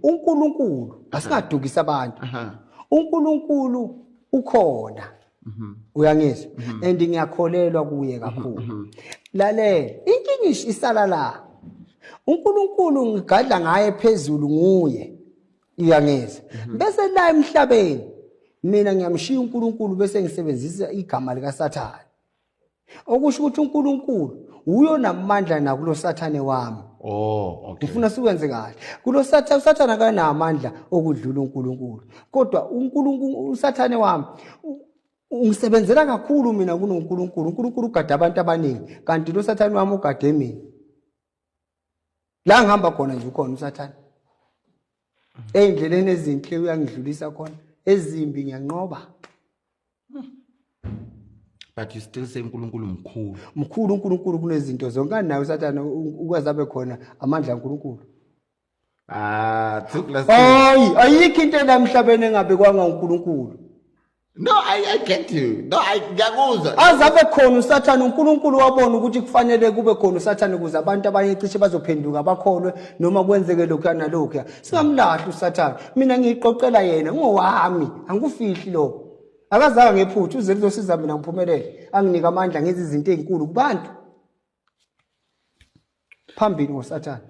uNkulunkulu asingadukisa abantu. uNkulunkulu ukhona. Uyangizwa? And ngiyakholelwa kuye kakhulu. Lalela, inkinga isala la. uNkulunkulu ngigadla ngaye phezulu nguye. Uyangizwa? Bese la emhlabeni mina ngiyamshiya uNkulunkulu bese ngisebenzisa igama lika Sathane. Okusho ukuthi uNkulunkulu uyo namandla nakulo Sathane wami. Okay. Ngifuna sikwenze kahle. Kulo Sathane akanamandla okudlula uNkulunkulu. Kodwa uNkulunkulu uSathane wami ungisebenzela kakhulu mina kunoNkulunkulu. uNkulunkulu ugada abantu abaningi kanti lo Sathane wami ugade mina. La ngihamba khona nje ukhona uSathane. Endleleni ezinhle uyangidlulisa khona. Ezimbi ngiyanqoba. But you still say uNkulunkulu mkhulu. Mkhulu uNkulunkulu kunezinto zonke nayo uSathane ukwazi abe khona amandla kaNkulunkulu. Ayikho into emhlabeni engabekwanga uNkulunkulu. No, I get you. No, ngiyakuzwa. Azabe khona uSathane uNkulunkulu wabona ukuthi kufanele kube khona uSathane ukuze abantu abanye cishe bazophenduka bakholwe noma kwenzeke lokho nalokho. Singamlahla uSathane. Mina ngiyiqoqela yena ngowami, angikufihli lokho. Akazanga ngephuthu uze lizosiza mina ngiphumelele. Anginika amandla ngezi izinto ezinkulu kubantu. Phambili ngoSathane.